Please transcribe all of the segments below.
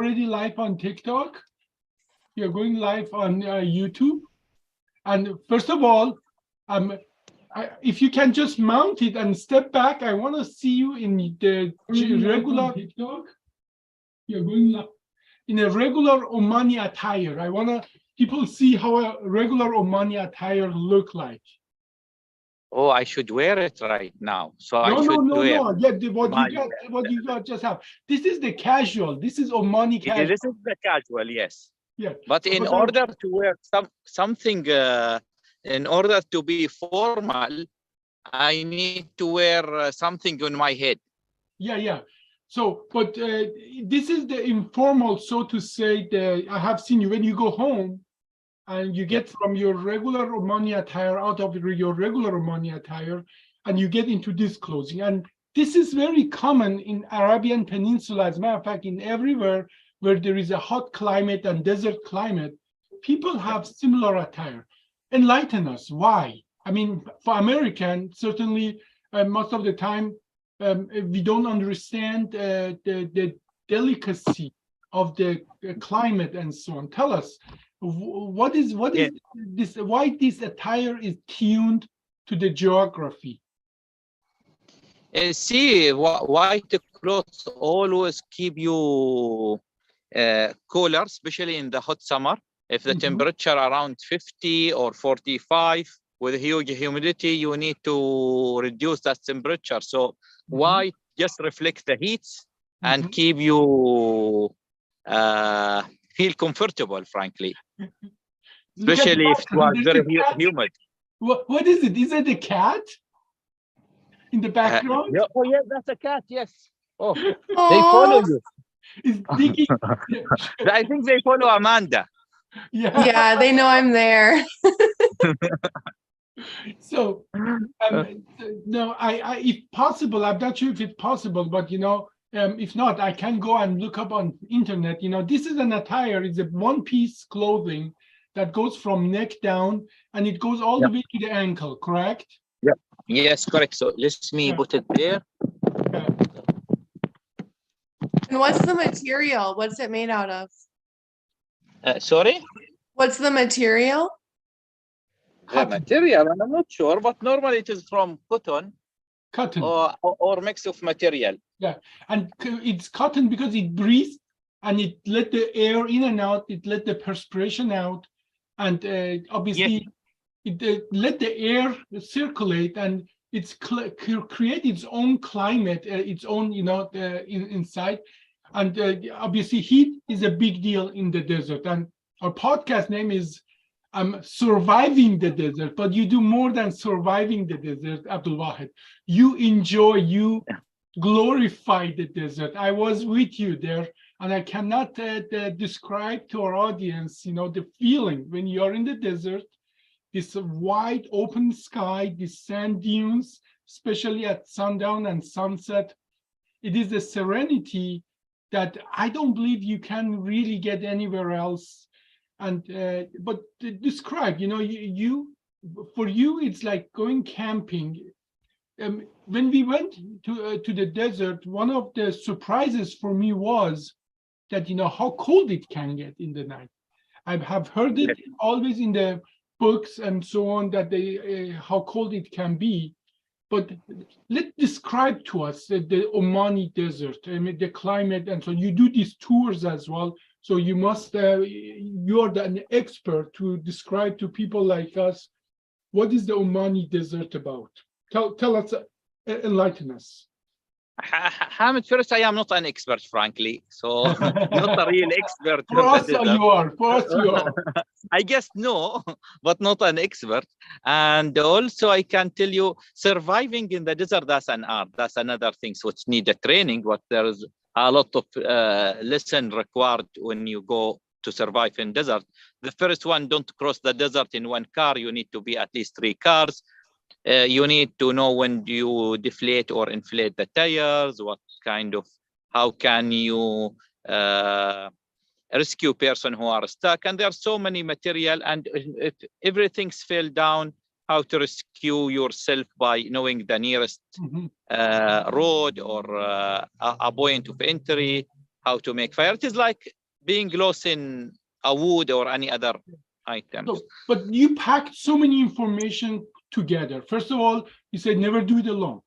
already live on TikTok. You're going live on YouTube. And first of all, if you can just mount it and step back, I want to see you in the regular TikTok. You're going live in a regular Omani attire. I want people see how a regular Omani attire look like. Oh, I should wear it right now. So No. Yeah, what you got just have. This is the casual. This is Omani casual. Yeah, this is the casual, yes. Yeah. But in order to wear something, in order to be formal, I need to wear something on my head. Yeah. So, but this is the informal, so to say. I have seen you when you go home, and you get from your regular Omani attire out of your regular Omani attire, and you get into this clothing. And this is very common in Arabian Peninsula. As a matter of fact, in everywhere where there is a hot climate and desert climate, people have similar attire. Enlighten us, why? I mean, for American, certainly most of the time, we don't understand the delicacy of the climate and so on. Tell us, what is this? Why this attire is tuned to the geography? See, white clothes always keep you cooler, especially in the hot summer. If the temperature around 50 or 45 with huge humidity, you need to reduce that temperature. So white just reflects the heat and keep you feel comfortable, frankly. Especially if it was very humid. What is it? Is it a cat in the background? Yeah, that's a cat, yes. Oh, they follow you. It's digging. I think they follow Amanda. Yeah, they know I'm there. So, no, I if possible, I'm not sure if it's possible, but if not, I can go and look up on internet. This is an attire. It's a one-piece clothing that goes from neck down, and it goes all the way to the ankle. Correct? Yeah. Yes, correct. So let me put it there. And what's the material? What's it made out of? Sorry? What's the material? The material, I'm not sure, but normally it is from cotton. Cotton. Or mix of material. Yeah, and it's cotton because it breathes and it let the air in and out. It let the perspiration out, and obviously it let the air circulate, and it's create its own climate, its own inside, and obviously heat is a big deal in the desert. And our podcast name is Surviving the Desert, but you do more than surviving the desert, Abdul Wahid. You enjoy, you glorify the desert. I was with you there, and I cannot describe to our audience, the feeling when you're in the desert, this wide open sky, these sand dunes, especially at sundown and sunset. It is a serenity that I don't believe you can really get anywhere else. And but describe, for you, it's like going camping. When we went to the desert, one of the surprises for me was that how cold it can get in the night. I have heard it always in the books and so on, that how cold it can be. But describe to us the Omani desert, the climate, and so you do these tours as well. So you must, you're an expert to describe to people like us, what is the Omani desert about? Tell us, enlighten us. Hamid, first, I am not an expert, frankly. So not a real expert. For us, you are. For us, you are. I guess no, but not an expert. And also, I can tell you, surviving in the desert, that's an art. That's another thing which need a training, but there's a lot of lesson required when you go to survive in desert. The first one, don't cross the desert in one car. You need to be at least 3 cars. You need to know when you deflate or inflate the tires, what kind of, how can you rescue person who are stuck. And there are so many material, and if everything's fell down, how to rescue yourself by knowing the nearest road or a point of entry, how to make fire. It is like being lost in a wood or any other items. So, but you packed so many information together. First of all, you said never do it alone.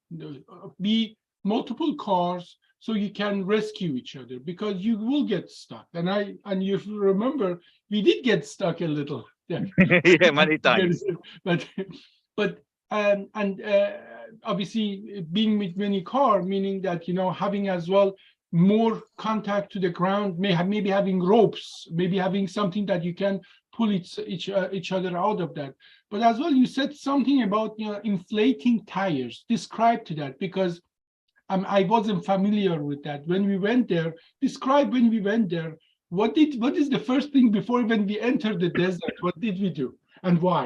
Be multiple cars so you can rescue each other, because you will get stuck. And you remember we did get stuck a little. Yeah, Yeah, many times. But obviously being with many cars, meaning that having as well more contact to the ground, maybe having ropes, maybe having something that you can pull each other out of that. But as well, you said something about inflating tires. Describe to that, because I wasn't familiar with that. When we went there, describe when we went there. What is the first thing before when we entered the desert? What did we do and why?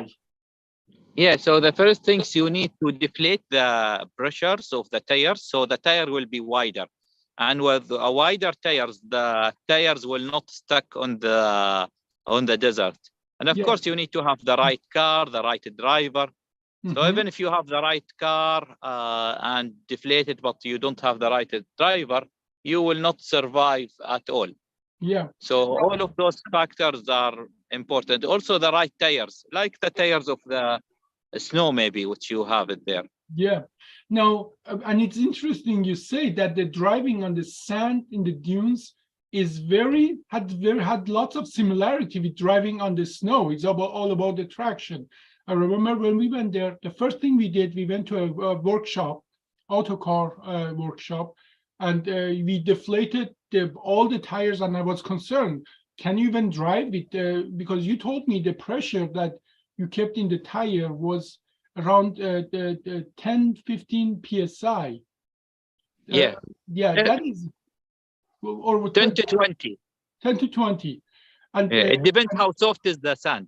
Yeah, so the first things you need to deflate the pressures of the tires, so the tire will be wider. And with a wider tires, the tires will not stuck on the desert. And of course, you need to have the right car, the right driver. So even if you have the right car and deflated, but you don't have the right driver, you will not survive at all. Yeah. So all of those factors are important. Also the right tires, like the tires of the snow, maybe, which you have it there. Yeah. Now, and it's interesting you say that the driving on the sand in the dunes is had lots of similarity with driving on the snow. It's all about the traction. I remember when we went there, the first thing we did, we went to a workshop, autocar workshop, and we deflated all the tires, and I was concerned, can you even drive it? Because you told me the pressure that you kept in the tire was around 10, 15 psi. Yeah. That is, or 10 to 20. 10 to 20. And it depends how soft is the sand.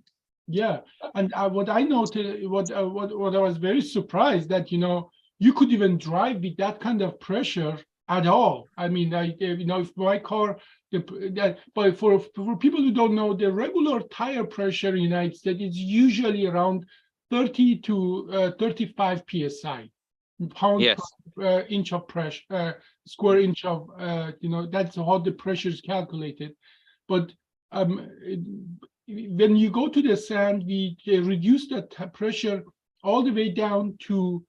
Yeah, and what I noted, what I was very surprised that you could even drive with that kind of pressure at all. I mean, if my car, but for people who don't know, the regular tire pressure in the United States is usually around 30 to 35 psi, pound per inch of pressure, square inch of, that's how the pressure is calculated. But when you go to the sand, we reduce the pressure all the way down to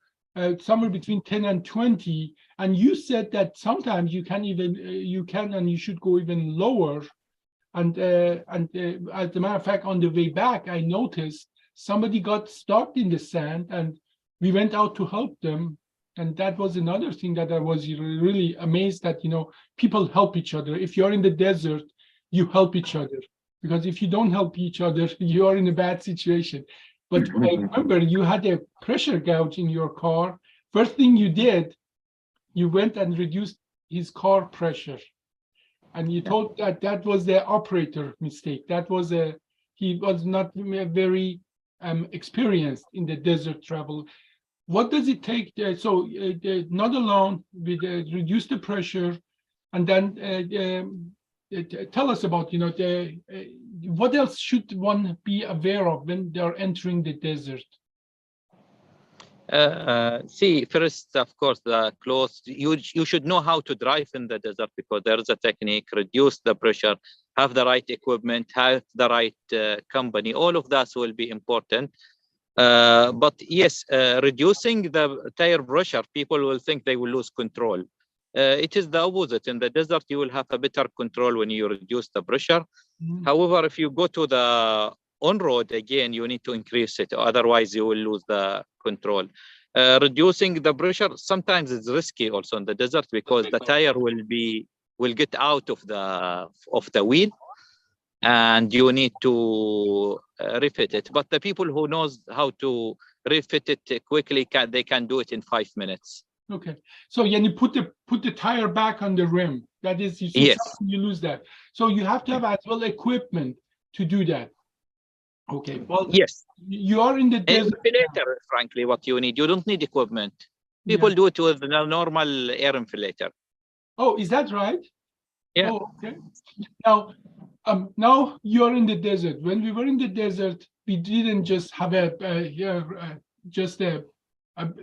somewhere between 10 and 20. And you said that sometimes you can and you should go even lower. And as a matter of fact, on the way back, I noticed somebody got stuck in the sand, and we went out to help them. And that was another thing that I was really amazed that, people help each other. If you're in the desert, you help each other. Because if you don't help each other, you are in a bad situation. But I remember you had a pressure gouge in your car. First thing you did, you went and reduced his car pressure. And you told that was the operator mistake. He was not very experienced in the desert travel. What does it take? Not alone, we reduce the pressure, and then tell us about, what else should one be aware of when they're entering the desert? See, first, of course, the clothes. You should know how to drive in the desert, because there is a technique. Reduce the pressure, have the right equipment, have the right company. All of that will be important. But yes, reducing the tire pressure, people will think they will lose control. It is the opposite. In the desert, you will have a better control when you reduce the pressure. However, if you go to the on-road, again, you need to increase it. Otherwise, you will lose the control. Reducing the pressure, sometimes it's risky also in the desert, because the tire will get out of the wheel, and you need to refit it. But the people who knows how to refit it quickly, they can do it in 5 minutes. Okay, so you put the tire back on the rim. That is, you lose that. So you have to have as well equipment to do that. Okay, well, yes, you are in the desert. Inflator, frankly, what you need. You don't need equipment. People do it with a normal air inflator. Oh, is that right? Yeah. Oh, okay. Now you're in the desert. When we were in the desert, we didn't just have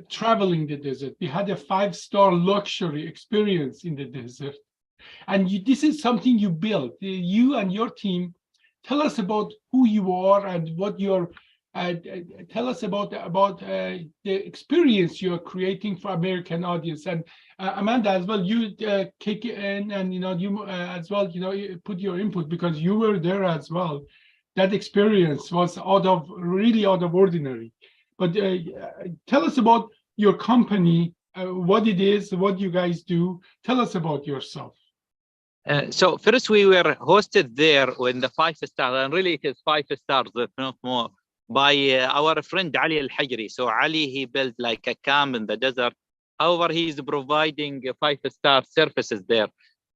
traveling the desert. We had a 5-star luxury experience in the desert. And this is something you built. You and your team. Tell us about who you are and what your. Tell us about the experience you're creating for American audience. And Amanda, as well, you kick in, and you as well, you put your input because you were there as well. That experience was really out of ordinary. But tell us about your company, what it is, what you guys do. Tell us about yourself. So first we were hosted there in the 5-star, and really it is 5 stars, if not more, by our friend Ali Al-Hajri. So Ali, he built like a camp in the desert. However, he's providing 5-star services there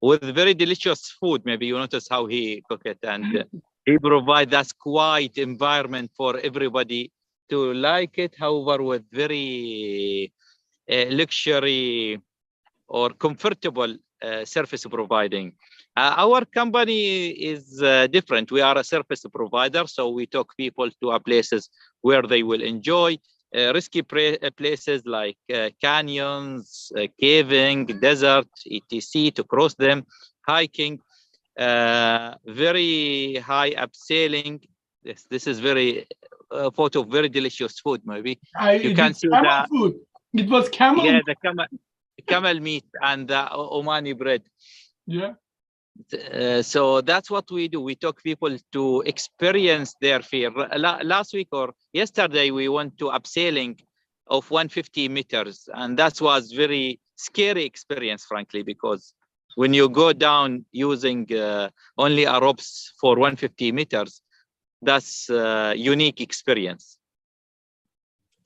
with very delicious food. Maybe you notice how he cook it, and he provides that quiet environment for everybody to like it. However, with very luxury or comfortable service providing. Our company is different. We are a service provider, so we took people to places where they will enjoy risky places like canyons, caving, desert, etc. to cross them, hiking, very high abseiling. This is very photo of very delicious food. Maybe you can see the food. It was camel. Yeah, the camel meat and the Omani bread. Yeah. So that's what we do. We took people to experience their fear. Last week or yesterday, we went to abseiling of 150 meters, and that was very scary experience, frankly, because when you go down using only a ropes for 150 meters, that's a unique experience.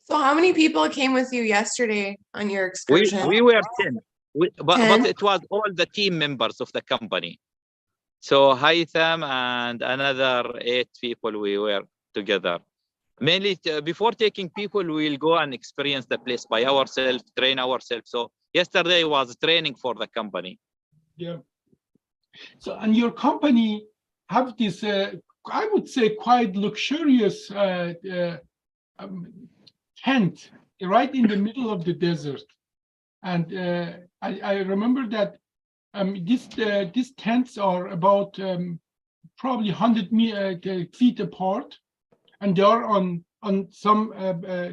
So how many people came with you yesterday on your excursion? We were 10. But it was all the team members of the company. So Haitham and another 8 people, we were together. Mainly before taking people, we'll go and experience the place by ourselves, train ourselves. So yesterday was training for the company. Yeah. So, and your company have this, I would say, quite luxurious tent right in the middle of the desert. And I remember that these tents are about probably 100 feet apart, and they are on some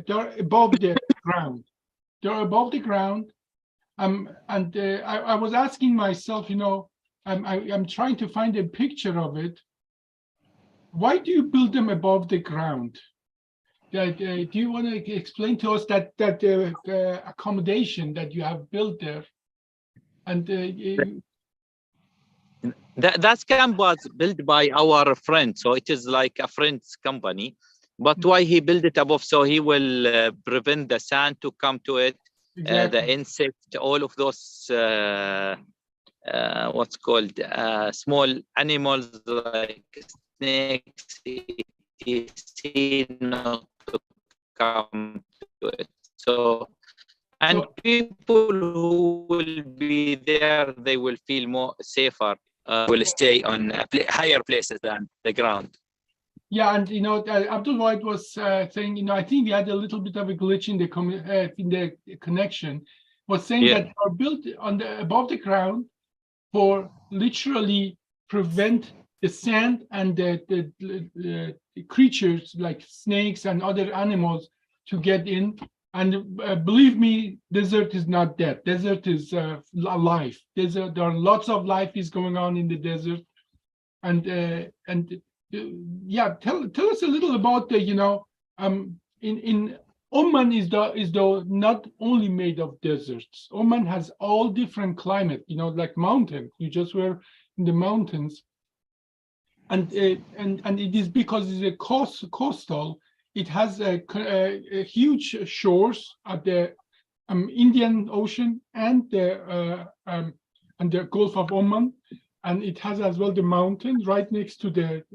they're above the ground. They're above the ground, and I was asking myself, I'm trying to find a picture of it. Why do you build them above the ground? Do you want to explain to us that accommodation that you have built there? And that camp was built by our friend, so it is like a friend's company. But why he built it above? So he will prevent the sand to come to it, exactly. The insect, all of those what's called small animals like snakes, not to come to it. So, and people who will be there, they will feel more safer, will stay on higher places than the ground. Yeah, and Abdul Wahid was saying, I think we had a little bit of a glitch in the connection. Was saying that are built on above the ground for literally prevent the sand and the creatures like snakes and other animals to get in. And believe me, desert is not dead. Desert is alive. There are lots of life is going on in the desert. And yeah, tell us a little about the in Oman is not only made of deserts. Oman has all different climate. Like mountains. You just were in the mountains. And it is because it's a coastal. It has a huge shores at the Indian Ocean and the Gulf of Oman, and it has as well the mountains right next to the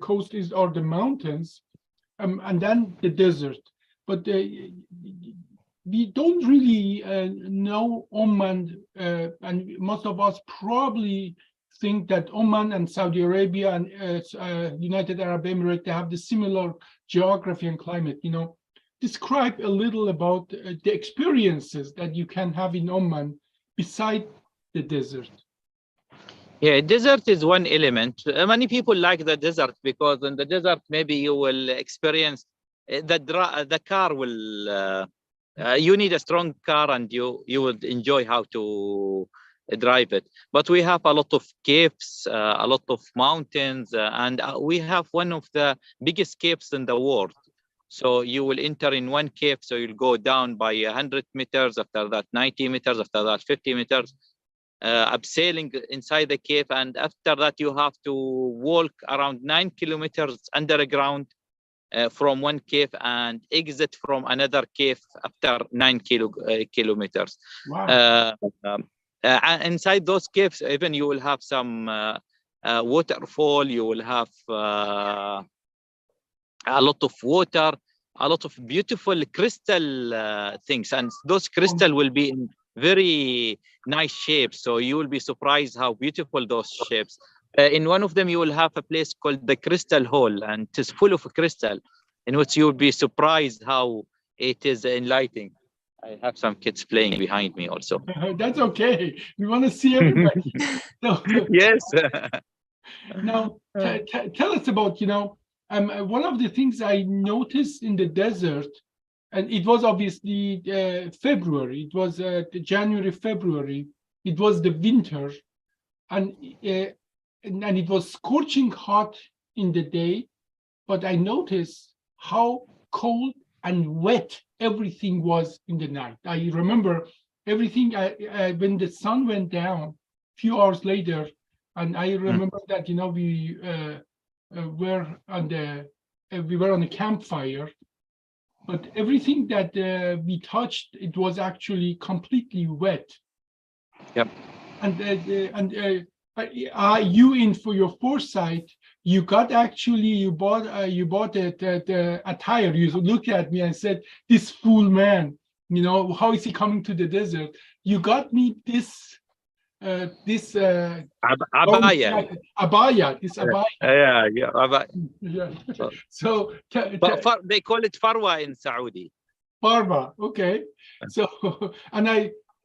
coast are the mountains, and then the desert. But we don't really know Oman, and most of us probably think that Oman and Saudi Arabia and United Arab Emirates, they have the similar geography and climate. Describe a little about the experiences that you can have in Oman beside the desert? Yeah, desert is one element. Many people like the desert because in the desert maybe you will experience the car will. You need a strong car and you would enjoy how to drive it. But we have a lot of caves, a lot of mountains, and we have one of the biggest caves in the world. So you will enter in one cave, so you'll go down by 100 meters, after that 90 meters, after that 50 meters, abseiling inside the cave, and after that you have to walk around 9 kilometers underground from one cave and exit from another cave after 9 kilometers. Wow. Inside those caves, even you will have some waterfall, you will have a lot of water, a lot of beautiful crystal things, and those crystal will be in very nice shapes. So you will be surprised how beautiful those shapes. In one of them, you will have a place called the Crystal Hall, and it is full of crystal, in which you will be surprised how it is enlightening. I have some kids playing behind me also. That's okay. We want to see everybody. Yes. Now, tell us about, one of the things I noticed in the desert, and it was obviously February, it was January, February, it was the winter, and it was scorching hot in the day, but I noticed how cold and wet everything was in the night. I remember everything when the sun went down a few hours later, and I remember that we were on the campfire, but everything that we touched, it was actually completely wet. Yep. And you, in for your foresight, you bought the attire. You looked at me and said, "This fool man, how is he coming to the desert?" You got me this abaya. Abaya. This abaya. Yeah, abaya. Yeah. So they call it farwa in Saudi. Farwa. Okay. So and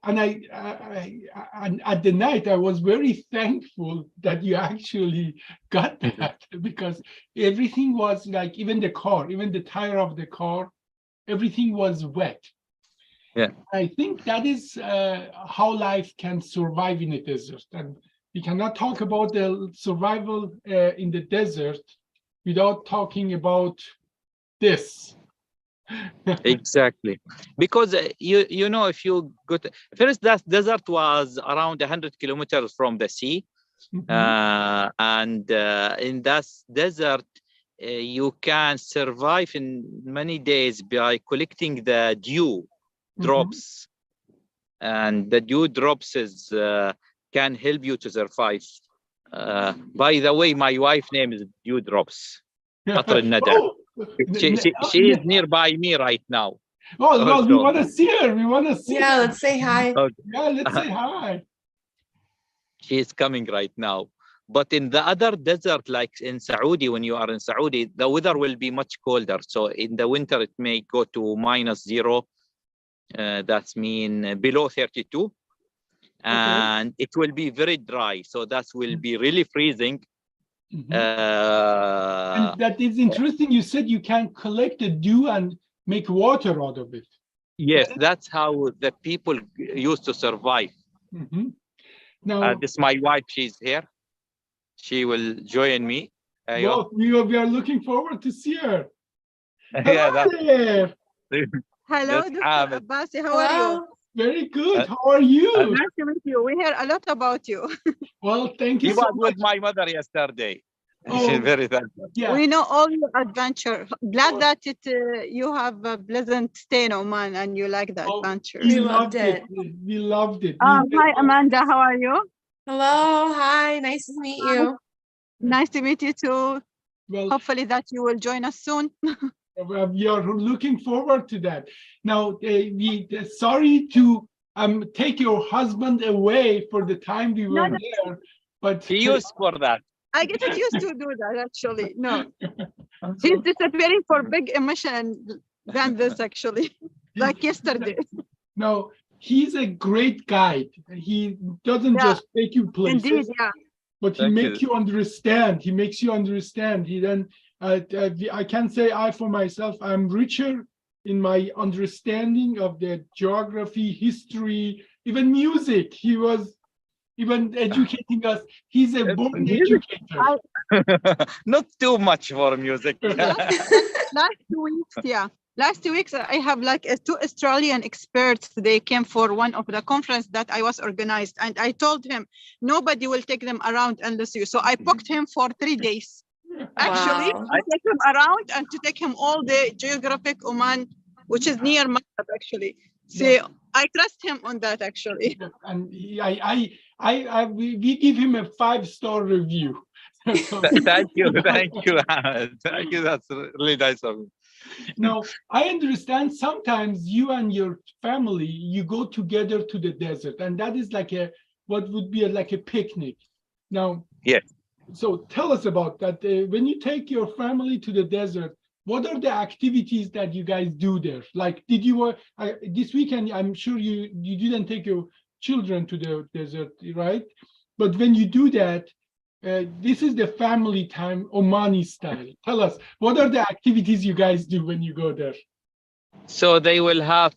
at the night, I was very thankful that you actually got that, because everything was like, even the tire of the car, everything was wet. Yeah. I think that is how life can survive in a desert. And we cannot talk about the survival in the desert without talking about this. Exactly, because if you go to first, that desert was around 100 kilometers from the sea, and in that desert you can survive in many days by collecting the dew drops, and the dew drops can help you to survive. By the way, my wife's name is Dew Drops. She is nearby me right now. Oh, well, we want to see her. Yeah, let's say hi. Okay. Yeah, let's say hi. She is coming right now. But in the other desert, like in Saudi, when you are in Saudi, the weather will be much colder. So in the winter, it may go to -0. That's mean below 32. And it will be very dry. So that will be really freezing. And that is interesting. You said you can collect the dew and make water out of it. Yes, that's how the people used to survive. Now, this is my wife. She's here. She will join me. Well, we are looking forward to see her. Hello there. Hello, Dr. Abbasi. How are you? Very good. How are you? Nice to meet you. We hear a lot about you. Well, thank you so much. He was with my mother yesterday. She's very thankful. Yeah. We know all your adventure. Glad that you have a pleasant stay in Oman and you like the adventure. We loved it. We loved it. Hi, Amanda. How are you? Hello. Hi. Nice to meet you. Nice to meet you too. Well, hopefully that you will join us soon. We are looking forward to that. Now, sorry to take your husband away for the time we were there, but he used for that. I get used to do that actually. No, he's disappearing for big emission than this actually, like yesterday. No, he's a great guide. He doesn't Yeah. just take you places, Indeed, yeah. but he Thank makes you. you understand. He makes you understand. He then, I can say I for myself, I'm richer in my understanding of the geography, history, even music. He was even educating us. He's a born Music? educator. Not too much for music. Last weeks, I have like two Australian experts. They came for one of the conference that I was organized, and I told him nobody will take them around unless you. So I booked him for 3 days. Actually, Wow. to take him around and to take him all the geographic Oman, which is near Maghreb, actually. So I trust him on that, actually. And we give him a 5-star review. So, Thank you, Ahmed. Thank you. That's really nice of you. now, I understand sometimes you and your family, you go together to the desert, and that is like what would be like a picnic. Now, yes. So tell us about that. When you take your family to the desert, what are the activities that you guys do there? Like, did you this weekend? I'm sure you didn't take your children to the desert, right? But when you do that, this is the family time, Omani style. Tell us, what are the activities you guys do when you go there? So they will have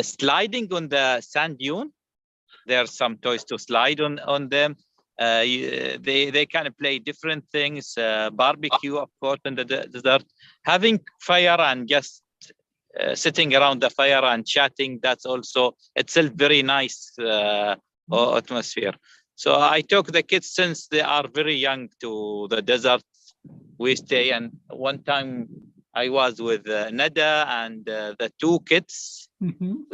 sliding on the sand dune. There are some toys to slide on them. They can play different things, barbecue, of course, in the desert, having fire and just sitting around the fire and chatting. That's also itself very nice atmosphere. So I took the kids since they are very young to the desert. We stay, and one time I was with Nada and the 2 kids.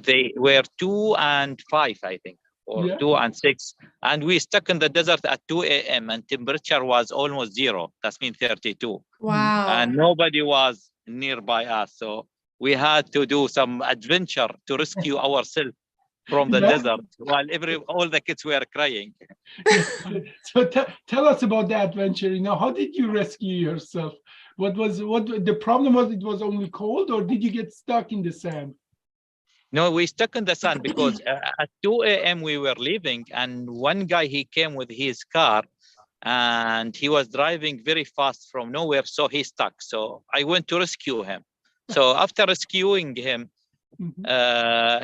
They were 2 and 5, I think, or 2 and 6, and we stuck in the desert at 2 a.m. and temperature was almost 0. That means 32. Wow. And nobody was nearby us, so we had to do some adventure to rescue ourselves from the desert while all the kids were crying. So tell us about the adventure. How did you rescue yourself? What the problem was? It was only cold, or did you get stuck in the sand? No, we stuck in the sand because at 2 a.m. we were leaving, and one guy, he came with his car and he was driving very fast from nowhere, so he stuck. So I went to rescue him. So after rescuing him,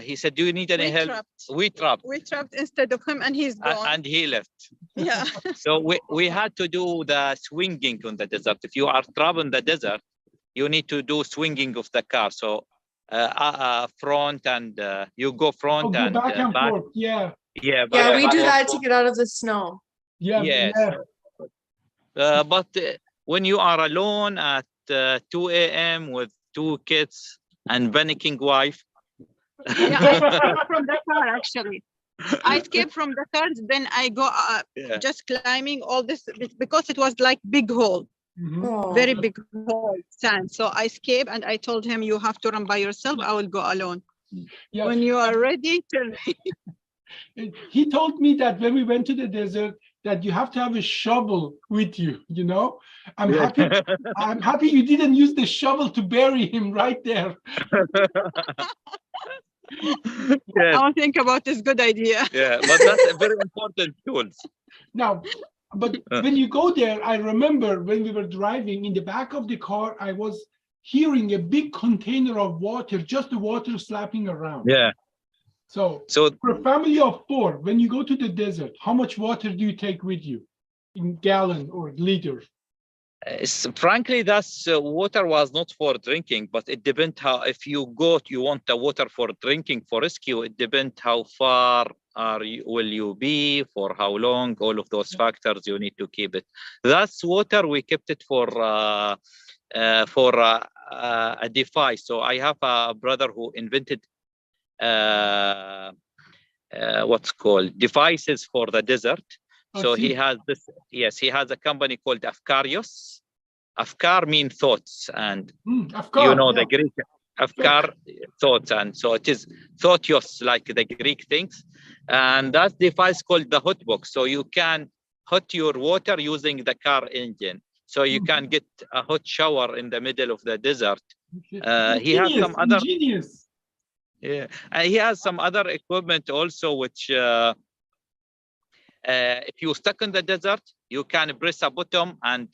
he said, do you need any help? We trapped Instead of him, and he's gone. And he left. Yeah. So we had to do the swinging on the desert. If you are trapped in the desert, you need to do swinging of the car. So front and you go front and back and forth. Yeah, we do that to get out of the snow. Yes. But when you are alone at 2 a.m. with 2 kids and panicking wife. Yeah, I escaped from the car, actually. I escaped from the car, then I go just climbing all this because it was like big hole. Very big hole, sand. So I escaped and I told him, you have to run by yourself. I will go alone. When you are ready, tell me. He told me that when we went to the desert, that you have to have a shovel with you. I'm happy you didn't use the shovel to bury him right there. Yes. I will think about this. Good idea. Yeah, but that's a very important tool. Now, but when you go there, I remember when we were driving in the back of the car, I was hearing a big container of water, just the water slapping around. Yeah. So for a family of 4, when you go to the desert, how much water do you take with you in gallon or liter? Frankly, that's water was not for drinking, but it depends how, if you want the water for drinking, for rescue, it depends how far will you be, for how long, all of those factors, you need to keep it. That's water, we kept it for a device. So I have a brother who invented what's called devices for the desert. So he has this, he has a company called Afkarios. Afkar mean thoughts, and Afkar, the Greek Afkar, thoughts, and so it is thotios, like the Greek things. And that device called the hot box. So you can hot your water using the car engine. So you can get a hot shower in the middle of the desert. He has some other. Yeah, he has some other equipment also, which if you're stuck in the desert, you can press a button and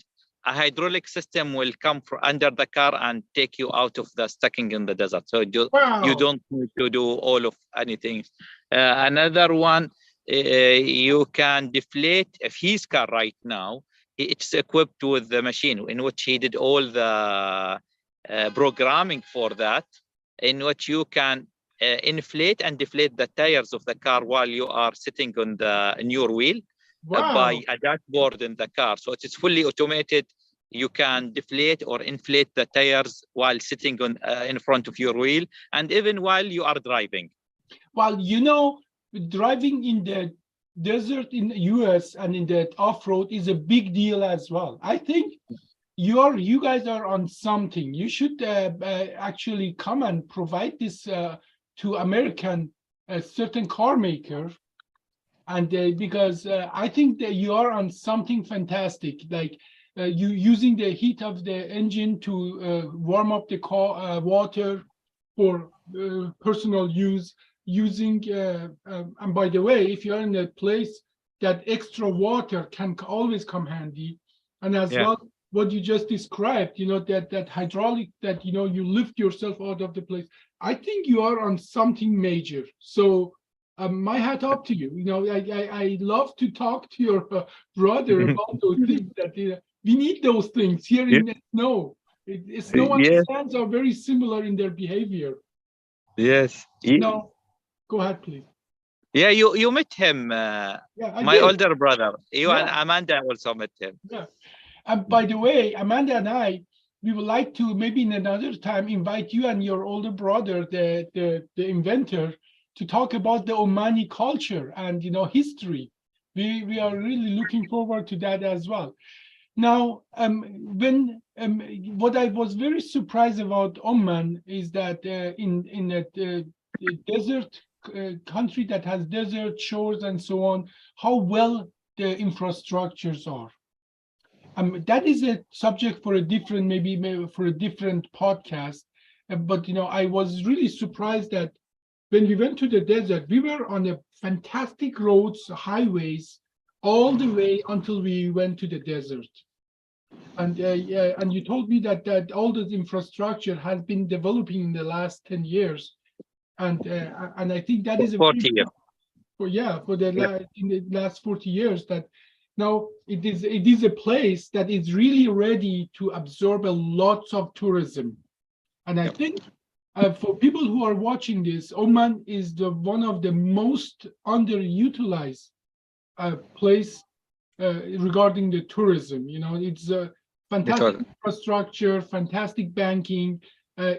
a hydraulic system will come from under the car and take you out of the stucking in the desert. So you don't need to do all of anything. Another one, you can deflate if his car right now, it's equipped with the machine in which he did all the programming for that, in which you can inflate and deflate the tires of the car while you are sitting on your wheel by a dashboard in the car. So it is fully automated. You can deflate or inflate the tires while sitting on in front of your wheel, and even while you are driving. Well, driving in the desert in the US and in the off-road is a big deal as well. I think you guys are on something. You should actually come and provide this to American certain car maker, and because I think that you are on something fantastic, like you using the heat of the engine to warm up the car water for personal use, using and by the way, if you're in a place that extra water can always come handy, and as well what you just described, that hydraulic, that you lift yourself out of the place. I think you are on something major. So my hat off to you. I love to talk to your brother about those things. That we need those things here in the snow. Snow and sands are very similar in their behavior. Yes. No, go ahead, please. Yeah, you met him. My older brother. You and Amanda also met him. Yeah. And by the way, Amanda and we would like to maybe in another time invite you and your older brother, the inventor, to talk about the Omani culture and history. We are really looking forward to that as well. Now, what I was very surprised about Oman is that in a desert country that has desert shores and so on, how well the infrastructures are. That is a subject for a different, maybe for a different podcast. But I was really surprised that when we went to the desert, we were on a fantastic roads, highways, all the way until we went to the desert. And you told me that all this infrastructure has been developing in the last 10 years, and I think that is a 40 years. In the last 40 years, that now it is a place that is really ready to absorb a lot of tourism. And I think for people who are watching this, Oman is one of the most underutilized place regarding the tourism. It's a fantastic infrastructure, fantastic banking,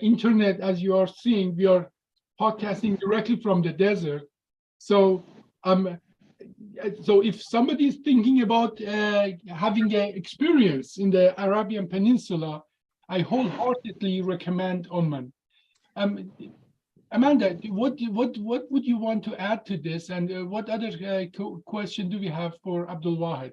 internet. As you are seeing, we are podcasting directly from the desert. So if somebody is thinking about having an experience in the Arabian Peninsula, I wholeheartedly recommend Oman. Amanda, what would you want to add to this, and what other question do we have for Abdul Wahid?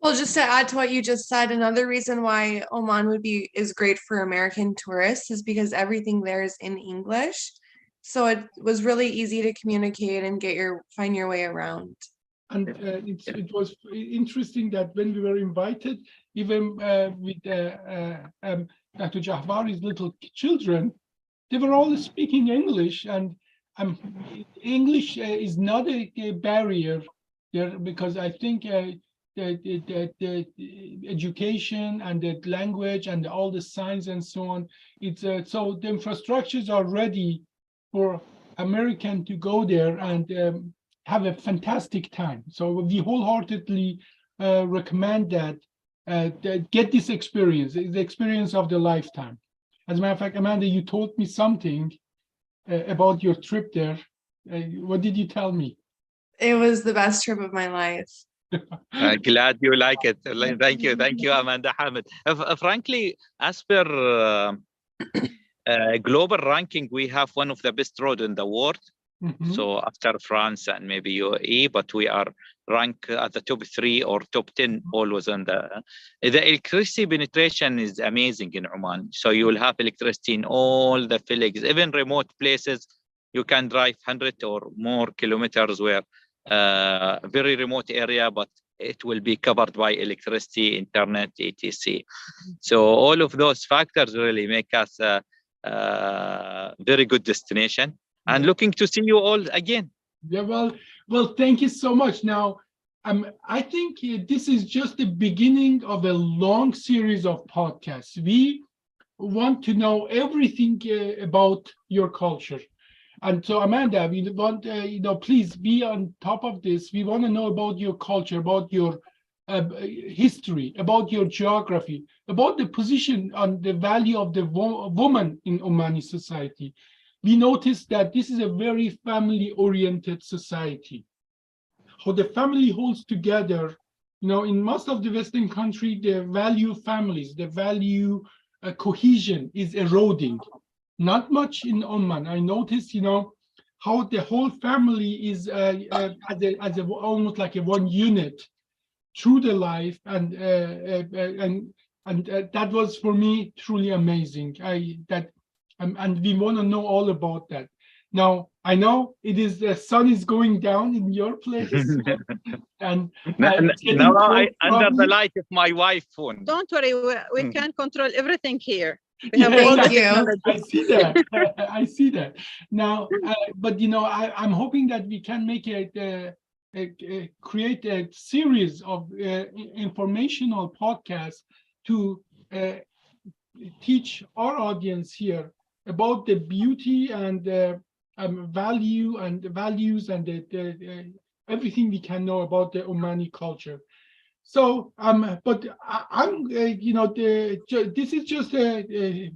Well, just to add to what you just said, another reason why Oman is great for American tourists is because everything there is in English. So it was really easy to communicate and find your way around. And it was interesting that when we were invited, even with Dr. Jahbari's little children, they were all speaking English, and English is not a barrier there, because I think the education and the language and all the signs and so on, it's so the infrastructures are ready for American to go there and have a fantastic time. So we wholeheartedly recommend that get this experience, the experience of the lifetime. As a matter of fact, Amanda, you told me something about your trip there. What did you tell me? It was the best trip of my life. Glad you like it. Thank you, Amanda Hamid. Frankly, as per global ranking, we have one of the best roads in the world. Mm-hmm. So after France and maybe UAE, but we are ranked at the top 3 or top 10 always on the electricity penetration is amazing in Oman. So you will have electricity in all the villages, even remote places. You can drive 100 or more kilometers where very remote area, but it will be covered by electricity, internet, etc. So all of those factors really make us a very good destination, and looking to see you all again. Yeah, well, thank you so much. Now, I think this is just the beginning of a long series of podcasts. We want to know everything about your culture. And so, Amanda, we want, please be on top of this. We want to know about your culture, about your history, about your geography, about the position and the value of the woman in Omani society. We noticed that this is a very family-oriented society. How the family holds together, in most of the Western country, the value families, the value cohesion is eroding. Not much in Oman. I noticed, how the whole family is as almost like a one unit through the life, and that was for me truly amazing. And we want to know all about that. Now, I know the sun is going down in your place, and now under the light of my wife's phone. Don't worry, we can control everything here. Thank you. I see that. I see that. Now, but I'm hoping that we can make create a series of informational podcasts to teach our audience here about the beauty and value and the values and everything we can know about the Omani culture. So, but this is just a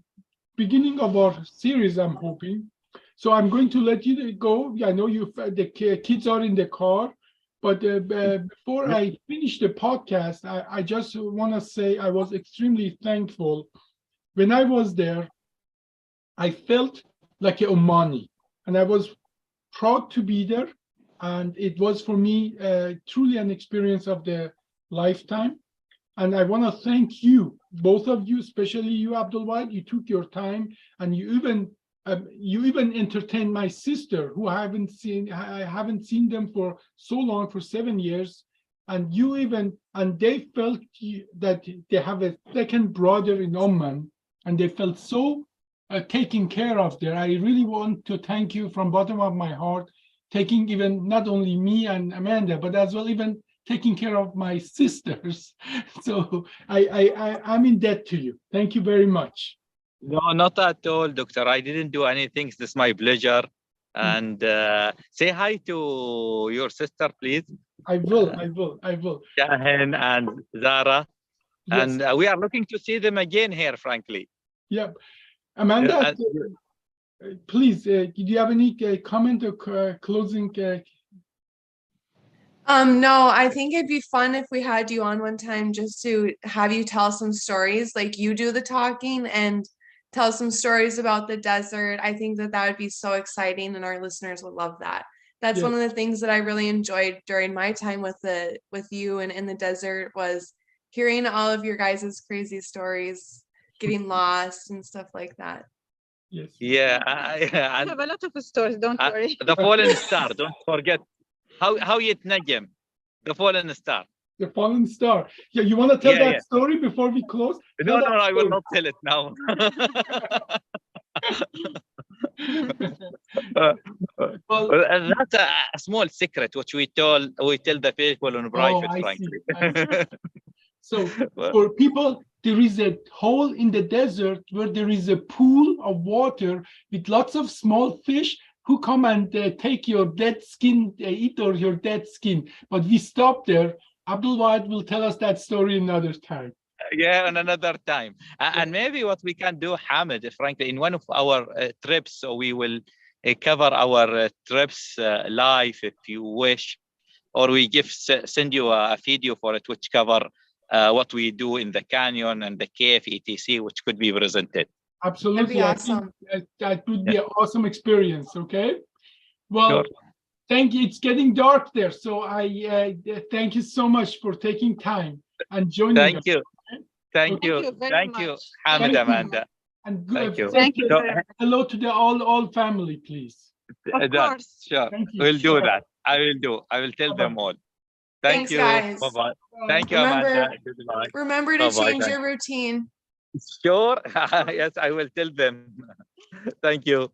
beginning of our series, I'm hoping. So I'm going to let you go. I know the kids are in the car, but before I finish the podcast, I just want to say I was extremely thankful. When I was there, I felt like a Omani, and I was proud to be there. And it was for me truly an experience of the lifetime. And I want to thank you, both of you, especially you, Abdul Wahid. You took your time, and you even entertained my sister, who I haven't seen them for so long, for 7 years. And they felt that they have a second brother in Oman, and they felt so taken care of there. I really want to thank you from bottom of my heart, taking even not only me and Amanda, but as well even taking care of my sisters. So I'm in debt to you. Thank you very much. No, not at all, Doctor. I didn't do anything. This is my pleasure. And say hi to your sister, please. I will. Shahin and Zara. Yes. And we are looking to see them again here, frankly. Yeah. Amanda, please, do you have any comment or closing? No, I think it'd be fun if we had you on one time just to have you tell some stories, like you do the talking and tell some stories about the desert. I think that would be so exciting, and our listeners would love that. That's one of the things that I really enjoyed during my time with you and in the desert, was hearing all of your guys' crazy stories, getting lost and stuff like that. Yes. Yeah, I have a lot of stories. Don't worry. The fallen star. Don't forget how يتنجم. The fallen star. The fallen star. Yeah, you want to tell that story before we close? No, I will not tell it now. Well, that's a small secret which we tell the people in private, frankly. So for people, there is a hole in the desert where there is a pool of water with lots of small fish who come and take your dead skin, eat your dead skin. But we stopped there. Abdul Wahid will tell us that story another time. Yeah, on another time. And maybe what we can do, Hamid, frankly, in one of our trips, so we will cover our trips live if you wish, or we send you a video for it which cover what we do in the canyon and the cave, etc., which could be presented. Absolutely. That'd be awesome. I think that would be an awesome experience. Okay. Well, sure. Thank you. It's getting dark there, so I thank you so much for taking time and joining us. Thank you. Thank you, Hamid, Amanda. And good. Thank you. Hello to the all family, please. Of course. Sure. Thank you. We'll do Sure. that. I will do. I will tell them all. Thank Thanks, you. guys. Bye-bye. Thank you, Remember- Amanda. Goodbye. Remember to Bye-bye. change Thank your routine. Sure. Yes, I will tell them. Thank you.